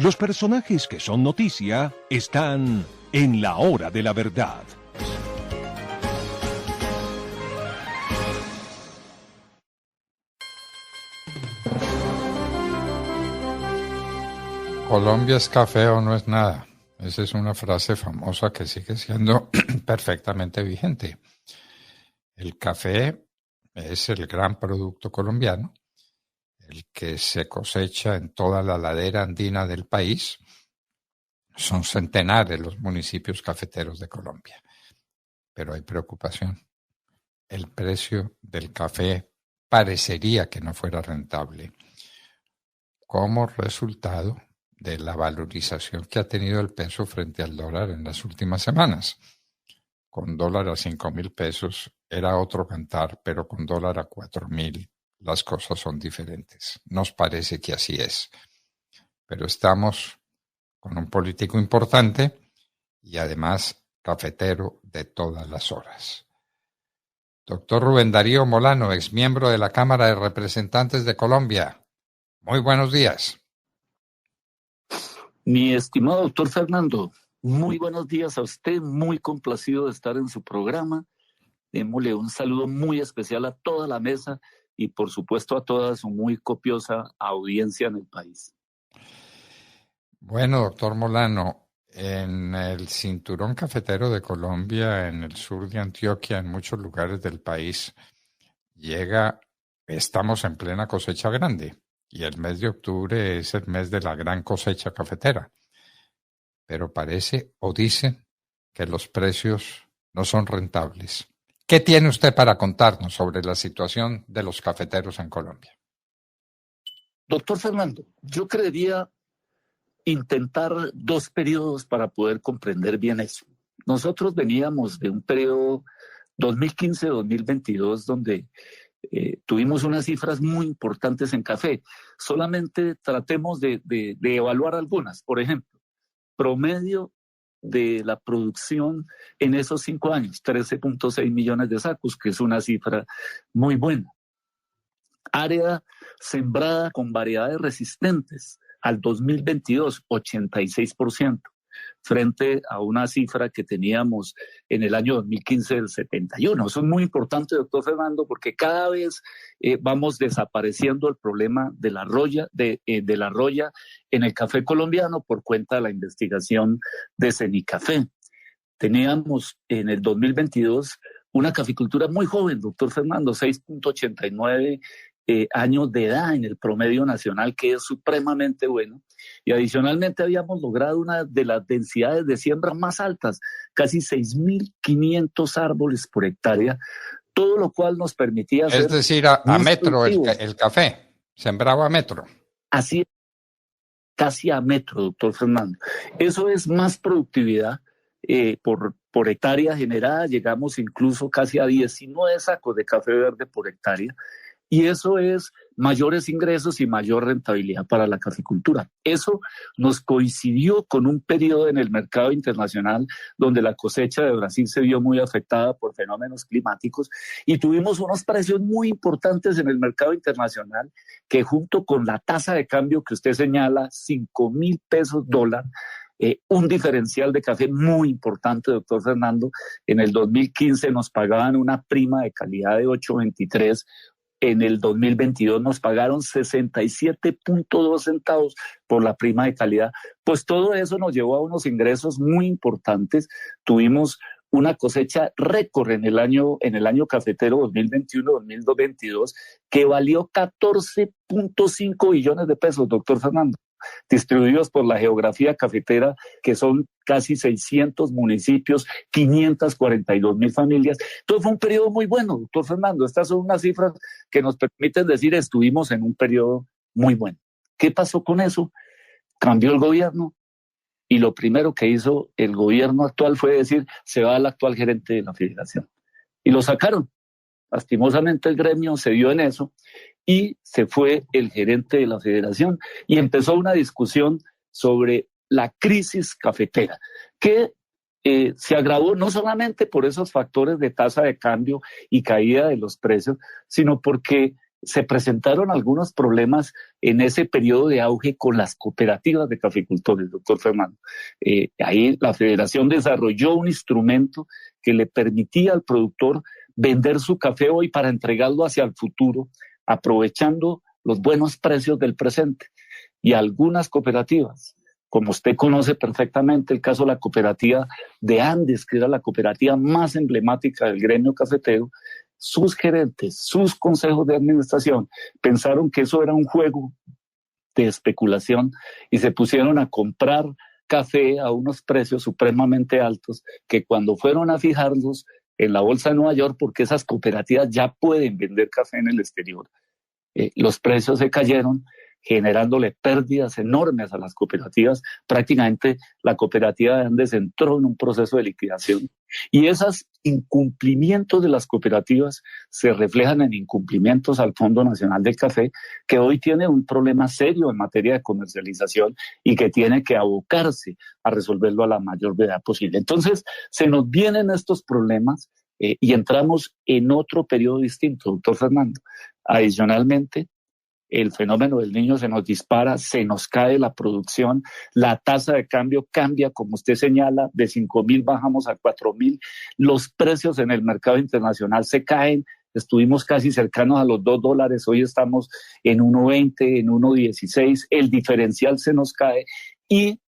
Los personajes que son noticia están en La Hora de la Verdad. Colombia es café o no es nada. Esa es una frase famosa que sigue siendo perfectamente vigente. El café es el gran producto colombiano, el que se cosecha en toda la ladera andina del país. Son centenares los municipios cafeteros de Colombia, pero hay preocupación. El precio del café parecería que no fuera rentable como resultado de la valorización que ha tenido el peso frente al dólar en las últimas semanas. Con dólar a 5.000 pesos era otro cantar, pero con dólar a 4.000 las cosas son diferentes. Nos parece que así es. Pero estamos con un político importante y además cafetero de todas las horas. Doctor Rubén Darío Molano, exmiembro de la Cámara de Representantes de Colombia. Muy buenos días. Mi estimado doctor Fernando, muy buenos días a usted, muy complacido de estar en su programa. Démosle un saludo muy especial a toda la mesa y por supuesto a toda su muy copiosa audiencia en el país. Bueno, doctor Molano, en el cinturón cafetero de Colombia, en el sur de Antioquia, en muchos lugares del país, estamos en plena cosecha grande. Y el mes de octubre es el mes de la gran cosecha cafetera. Pero parece o dicen que los precios no son rentables. ¿Qué tiene usted para contarnos sobre la situación de los cafeteros en Colombia? Doctor Fernando, yo creería intentar 2 periodos para poder comprender bien eso. Nosotros veníamos de un periodo 2015-2022 donde tuvimos unas cifras muy importantes en café. Solamente tratemos de evaluar algunas. Por ejemplo, promedio de la producción en esos 5 años, 13.6 millones de sacos, que es una cifra muy buena. Área sembrada con variedades resistentes al 2022, 86%. Frente a una cifra que teníamos en el año 2015 del 71. Eso es muy importante, doctor Fernando, porque cada vez vamos desapareciendo el problema de la roya en el café colombiano por cuenta de la investigación de Cenicafé. Teníamos en el 2022 una caficultura muy joven, doctor Fernando, 6.89 años de edad en el promedio nacional, que es supremamente bueno. Y adicionalmente habíamos logrado una de las densidades de siembra más altas, casi 6.500 árboles por hectárea, todo lo cual nos permitía hacer... Es decir, a metro el café, sembrado a metro. Así es, casi a metro, doctor Fernando. Eso es más productividad por hectárea generada. Llegamos incluso casi a 19 sacos de café verde por hectárea. Y eso es mayores ingresos y mayor rentabilidad para la caficultura. Eso nos coincidió con un periodo en el mercado internacional donde la cosecha de Brasil se vio muy afectada por fenómenos climáticos y tuvimos unos precios muy importantes en el mercado internacional que junto con la tasa de cambio que usted señala, 5.000 pesos dólar, un diferencial de café muy importante, doctor Fernando. En el 2015 nos pagaban una prima de calidad de 8.23. En el 2022 nos pagaron 67.2 centavos por la prima de calidad. Pues todo eso nos llevó a unos ingresos muy importantes. Tuvimos una cosecha récord en el año cafetero 2021-2022 que valió 14.5 billones de pesos, doctor Fernando, distribuidos por la geografía cafetera, que son casi 600 municipios, 542.000 familias. Entonces fue un periodo muy bueno, doctor Fernando. Estas son unas cifras que nos permiten decir estuvimos en un periodo muy bueno. ¿Qué pasó con eso? Cambió el gobierno y lo primero que hizo el gobierno actual fue decir, se va el actual gerente de la federación. Y lo sacaron. Lastimosamente el gremio se dio en eso y se fue el gerente de la federación y empezó una discusión sobre la crisis cafetera, que se agravó no solamente por esos factores de tasa de cambio y caída de los precios, sino porque se presentaron algunos problemas en ese periodo de auge con las cooperativas de caficultores, doctor Fernando. Ahí la Federación desarrolló un instrumento que le permitía al productor vender su café hoy para entregarlo hacia el futuro, aprovechando los buenos precios del presente. Y algunas cooperativas, como usted conoce perfectamente el caso de la cooperativa de Andes, que era la cooperativa más emblemática del gremio cafetero, sus gerentes, sus consejos de administración pensaron que eso era un juego de especulación y se pusieron a comprar café a unos precios supremamente altos que cuando fueron a fijarlos en la bolsa de Nueva York, porque esas cooperativas ya pueden vender café en el exterior, los precios se cayeron, generándole pérdidas enormes a las cooperativas. Prácticamente la cooperativa de Andes entró en un proceso de liquidación. Y esos incumplimientos de las cooperativas se reflejan en incumplimientos al Fondo Nacional del Café, que hoy tiene un problema serio en materia de comercialización y que tiene que abocarse a resolverlo a la mayor brevedad posible. Entonces, se nos vienen estos problemas y entramos en otro periodo distinto, doctor Fernando. Adicionalmente, el fenómeno del niño se nos dispara, se nos cae la producción, la tasa de cambio cambia, como usted señala, de 5.000 bajamos a 4.000, los precios en el mercado internacional se caen, estuvimos casi cercanos a los $2, hoy estamos en 1.20, en 1.16, el diferencial se nos cae y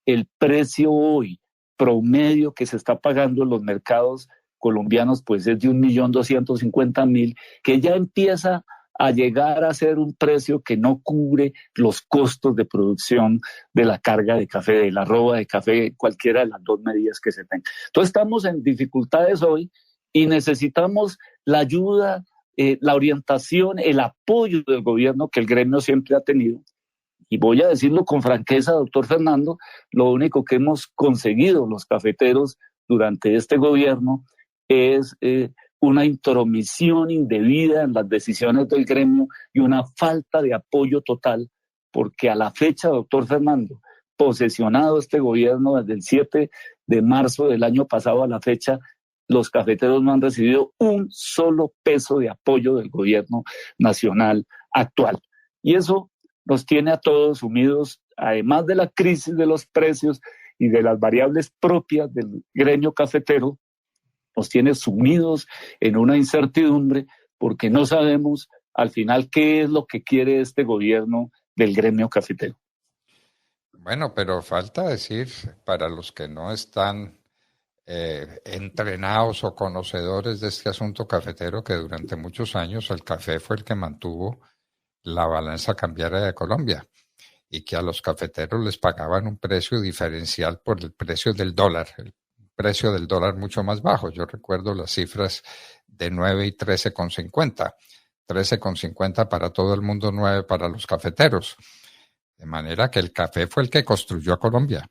el precio hoy promedio que se está pagando en los mercados colombianos pues es de 1.250.000, que ya empieza a llegar a ser un precio que no cubre los costos de producción de la carga de café, de la roba de café, cualquiera de las dos medidas que se tengan. Entonces estamos en dificultades hoy y necesitamos la ayuda, la orientación, el apoyo del gobierno que el gremio siempre ha tenido. Y voy a decirlo con franqueza, doctor Fernando, lo único que hemos conseguido los cafeteros durante este gobierno es una intromisión indebida en las decisiones del gremio y una falta de apoyo total, porque a la fecha, doctor Fernando, posesionado este gobierno desde el 7 de marzo del año pasado a la fecha, los cafeteros no han recibido un solo peso de apoyo del gobierno nacional actual. Y eso nos tiene a todos sumidos, además de la crisis de los precios y de las variables propias del gremio cafetero, nos tiene sumidos en una incertidumbre porque no sabemos al final qué es lo que quiere este gobierno del gremio cafetero. Bueno, pero falta decir, para los que no están entrenados o conocedores de este asunto cafetero, que durante muchos años el café fue el que mantuvo la balanza cambiaria de Colombia y que a los cafeteros les pagaban un precio diferencial por el precio del dólar, el precio del dólar mucho más bajo. Yo recuerdo las cifras de 9 y 13,50. 13,50 para todo el mundo, 9 para los cafeteros. De manera que el café fue el que construyó a Colombia.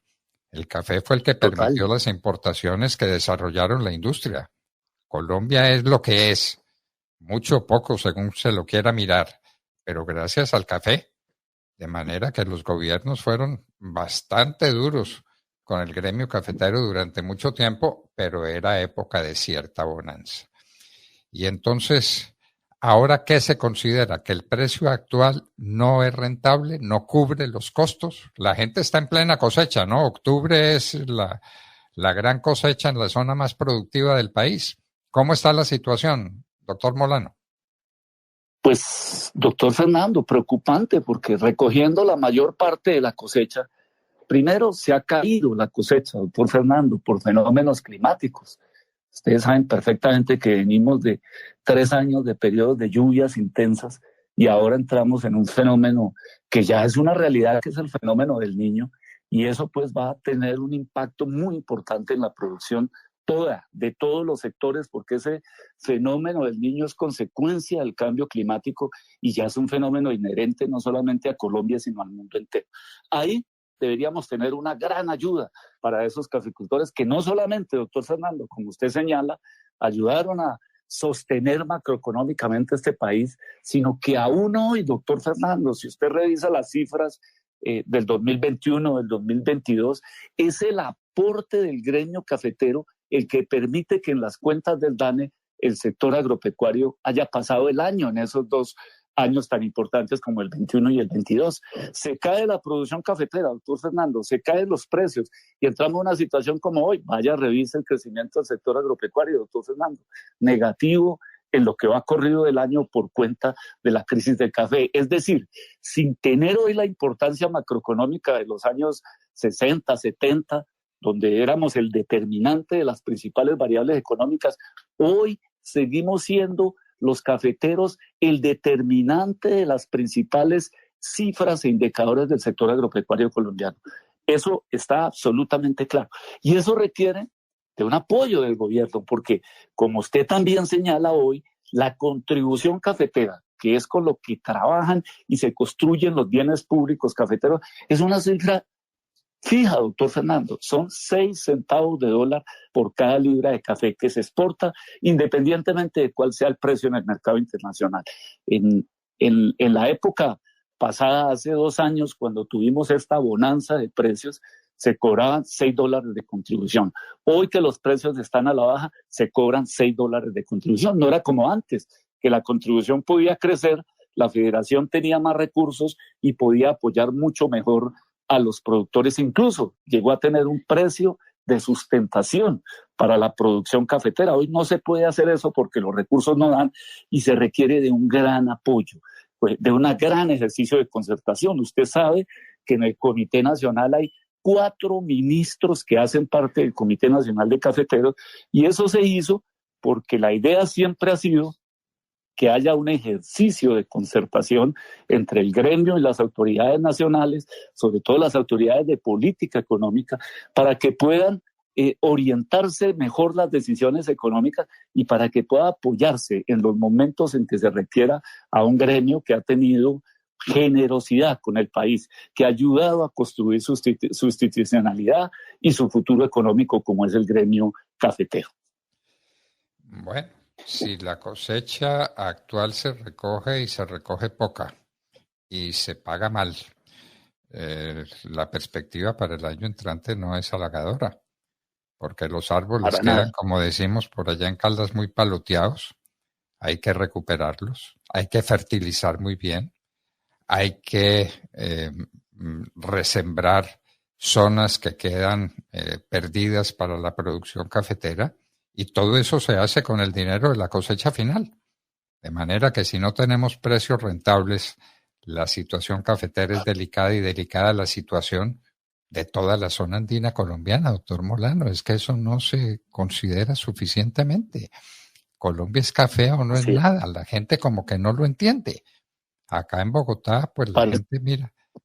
El café fue el que permitió las importaciones que desarrollaron la industria. Colombia es lo que es, mucho o poco según se lo quiera mirar, pero gracias al café. De manera que los gobiernos fueron bastante duros con el gremio cafetero durante mucho tiempo, pero era época de cierta bonanza. Y entonces, ¿ahora qué se considera? ¿Que el precio actual no es rentable, no cubre los costos? La gente está en plena cosecha, ¿no? Octubre es la gran cosecha en la zona más productiva del país. ¿Cómo está la situación, doctor Molano? Pues, doctor Fernando, preocupante porque recogiendo la mayor parte de la cosecha, primero se ha caído la cosecha, doctor Fernando, por fenómenos climáticos. Ustedes saben perfectamente que venimos de 3 años de periodos de lluvias intensas y ahora entramos en un fenómeno que ya es una realidad, que es el fenómeno del Niño, y eso pues va a tener un impacto muy importante en la producción de todos los sectores, porque ese fenómeno del Niño es consecuencia del cambio climático y ya es un fenómeno inherente no solamente a Colombia, sino al mundo entero. Ahí deberíamos tener una gran ayuda para esos caficultores que no solamente, doctor Fernando, como usted señala, ayudaron a sostener macroeconómicamente este país, sino que aún hoy, doctor Fernando, si usted revisa las cifras del 2021, del 2022, es el aporte del gremio cafetero el que permite que en las cuentas del DANE el sector agropecuario haya pasado el año en esos años tan importantes como el 21 y el 22. Se cae la producción cafetera, doctor Fernando, se caen los precios y entramos en una situación como hoy. Vaya, revise el crecimiento del sector agropecuario, doctor Fernando, negativo en lo que va corrido del año por cuenta de la crisis del café. Es decir, sin tener hoy la importancia macroeconómica de los años 60, 70, donde éramos el determinante de las principales variables económicas, hoy seguimos siendo los cafeteros el determinante de las principales cifras e indicadores del sector agropecuario colombiano. Eso está absolutamente claro. Y eso requiere de un apoyo del gobierno, porque como usted también señala hoy, la contribución cafetera, que es con lo que trabajan y se construyen los bienes públicos cafeteros, es una cifra fija, doctor Fernando, son 6 centavos de dólar por cada libra de café que se exporta, independientemente de cuál sea el precio en el mercado internacional. En la época pasada, hace 2 años, cuando tuvimos esta bonanza de precios, se cobraban $6 de contribución. Hoy que los precios están a la baja, se cobran $6 de contribución. No era como antes, que la contribución podía crecer, la federación tenía más recursos y podía apoyar mucho mejor a los productores, incluso llegó a tener un precio de sustentación para la producción cafetera. Hoy no se puede hacer eso porque los recursos no dan y se requiere de un gran apoyo, de un gran ejercicio de concertación. Usted sabe que en el Comité Nacional hay 4 ministros que hacen parte del Comité Nacional de Cafeteros y eso se hizo porque la idea siempre ha sido que haya un ejercicio de concertación entre el gremio y las autoridades nacionales, sobre todo las autoridades de política económica, para que puedan orientarse mejor las decisiones económicas y para que pueda apoyarse en los momentos en que se requiera a un gremio que ha tenido generosidad con el país, que ha ayudado a construir su institucionalidad y su futuro económico como es el gremio cafetero. Bueno, si la cosecha actual se recoge y se recoge poca y se paga mal, la perspectiva para el año entrante no es halagadora, porque los árboles quedan, como decimos por allá en Caldas, muy paloteados. Hay que recuperarlos, hay que fertilizar muy bien, hay que resembrar zonas que quedan perdidas para la producción cafetera. Y todo eso se hace con el dinero de la cosecha final. De manera que si no tenemos precios rentables, la situación cafetera es delicada y delicada la situación de toda la zona andina colombiana, doctor Molano. Es que eso no se considera suficientemente. Colombia es café o no es nada. La gente como que no lo entiende. Acá en Bogotá, pues la gente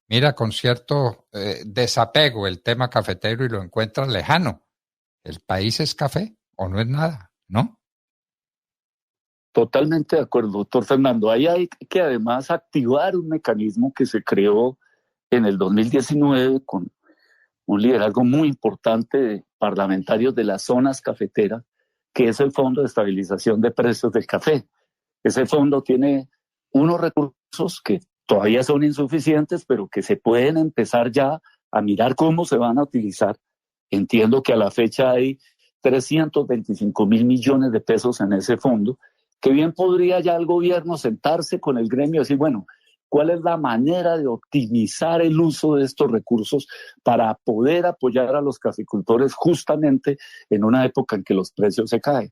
mira con cierto desapego el tema cafetero y lo encuentra lejano. El país es café o no es nada, ¿no? Totalmente de acuerdo, doctor Fernando. Ahí hay que además activar un mecanismo que se creó en el 2019 con un liderazgo muy importante de parlamentarios de las zonas cafeteras, que es el Fondo de Estabilización de Precios del Café. Ese fondo tiene unos recursos que todavía son insuficientes, pero que se pueden empezar ya a mirar cómo se van a utilizar. Entiendo que a la fecha hay 325.000 millones de pesos en ese fondo, que bien podría ya el gobierno sentarse con el gremio y decir, bueno, ¿cuál es la manera de optimizar el uso de estos recursos para poder apoyar a los caficultores justamente en una época en que los precios se caen?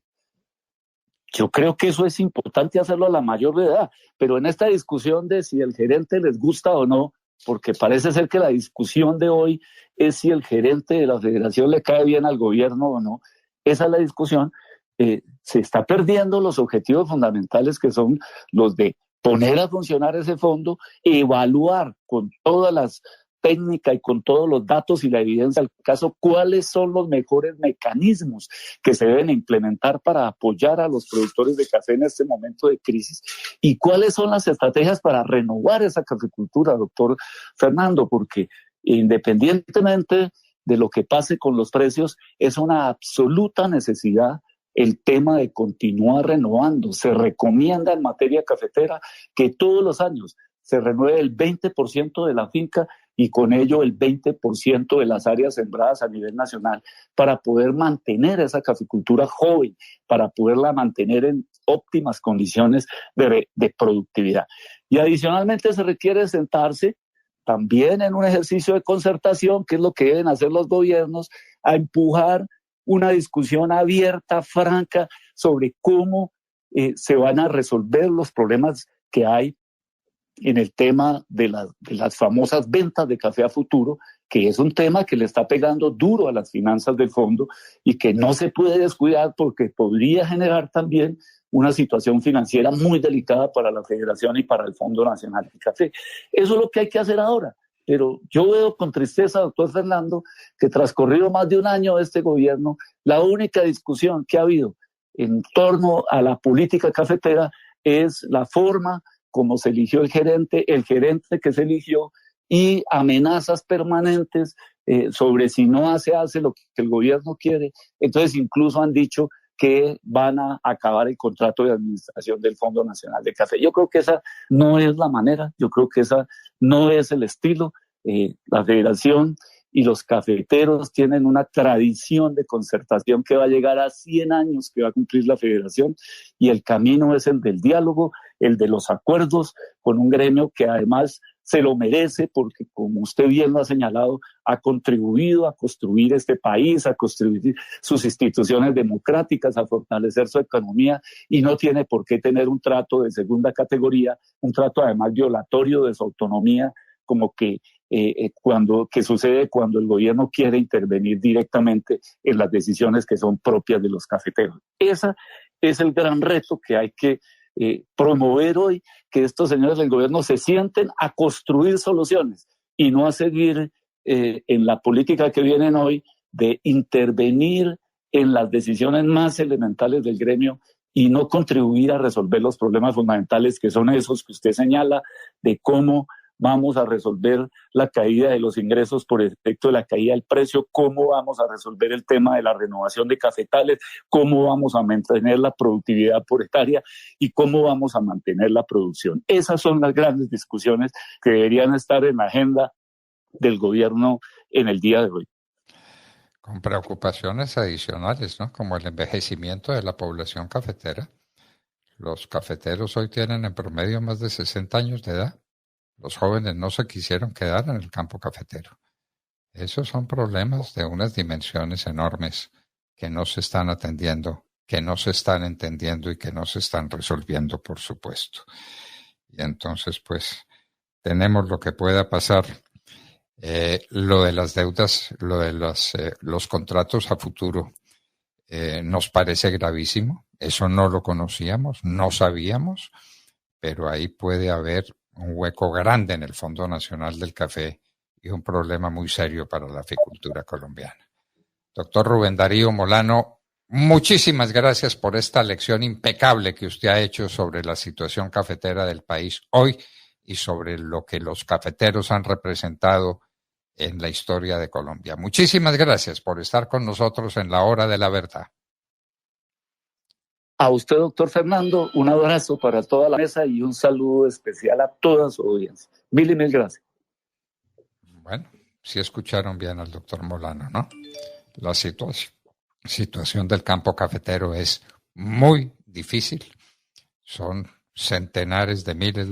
Yo creo que eso es importante hacerlo a la mayor edad, pero en esta discusión de si el gerente les gusta o no, porque parece ser que la discusión de hoy es si el gerente de la federación le cae bien al gobierno o no, esa es la discusión. Se está perdiendo los objetivos fundamentales que son los de poner a funcionar ese fondo, evaluar con todas las técnicas y con todos los datos y la evidencia del caso cuáles son los mejores mecanismos que se deben implementar para apoyar a los productores de café en este momento de crisis y cuáles son las estrategias para renovar esa caficultura, doctor Fernando, porque independientemente de lo que pase con los precios, es una absoluta necesidad el tema de continuar renovando. Se recomienda en materia cafetera que todos los años se renueve el 20% de la finca y con ello el 20% de las áreas sembradas a nivel nacional para poder mantener esa caficultura joven, para poderla mantener en óptimas condiciones de productividad. Y adicionalmente se requiere sentarse también en un ejercicio de concertación, que es lo que deben hacer los gobiernos, a empujar una discusión abierta, franca, sobre cómo se van a resolver los problemas que hay en el tema de las famosas ventas de café a futuro, que es un tema que le está pegando duro a las finanzas del fondo y que no se puede descuidar porque podría generar también una situación financiera muy delicada para la Federación y para el Fondo Nacional del Café. Eso es lo que hay que hacer ahora. Pero yo veo con tristeza, doctor Fernando, que transcurrido más de un año de este gobierno, la única discusión que ha habido en torno a la política cafetera es la forma como se eligió el gerente que se eligió, y amenazas permanentes sobre si no hace lo que el gobierno quiere. Entonces incluso han dicho que van a acabar el contrato de administración del Fondo Nacional de Café. Yo creo que esa no es la manera, yo creo que esa no es el estilo. La Federación y los cafeteros tienen una tradición de concertación que va a llegar a 100 años que va a cumplir la Federación, y el camino es el del diálogo, el de los acuerdos con un gremio que además se lo merece porque, como usted bien lo ha señalado, ha contribuido a construir este país, a construir sus instituciones democráticas, a fortalecer su economía, y no tiene por qué tener un trato de segunda categoría, un trato además violatorio de su autonomía, como que sucede cuando el gobierno quiere intervenir directamente en las decisiones que son propias de los cafeteros. Ese es el gran reto que hay que promover hoy, que estos señores del gobierno se sienten a construir soluciones y no a seguir en la política que vienen hoy de intervenir en las decisiones más elementales del gremio y no contribuir a resolver los problemas fundamentales, que son esos que usted señala, de cómo vamos a resolver la caída de los ingresos por efecto de la caída del precio, cómo vamos a resolver el tema de la renovación de cafetales, cómo vamos a mantener la productividad por hectárea y cómo vamos a mantener la producción. Esas son las grandes discusiones que deberían estar en la agenda del gobierno en el día de hoy. Con preocupaciones adicionales, ¿no? Como el envejecimiento de la población cafetera. Los cafeteros hoy tienen en promedio más de 60 años de edad. Los jóvenes no se quisieron quedar en el campo cafetero. Esos son problemas de unas dimensiones enormes que no se están atendiendo, que no se están entendiendo y que no se están resolviendo, por supuesto. Y entonces, pues, tenemos lo que pueda pasar. Lo de las deudas, lo de los contratos a futuro, nos parece gravísimo. Eso no lo conocíamos, no sabíamos, pero ahí puede haber un hueco grande en el Fondo Nacional del Café y un problema muy serio para la apicultura colombiana. Doctor Rubén Darío Molano, muchísimas gracias por esta lección impecable que usted ha hecho sobre la situación cafetera del país hoy y sobre lo que los cafeteros han representado en la historia de Colombia. Muchísimas gracias por estar con nosotros en la Hora de la Verdad. A usted, doctor Fernando, un abrazo para toda la mesa y un saludo especial a toda su audiencia. Mil y mil gracias. Bueno, sí escucharon bien al doctor Molano, ¿no? La situación del campo cafetero es muy difícil. Son centenares de miles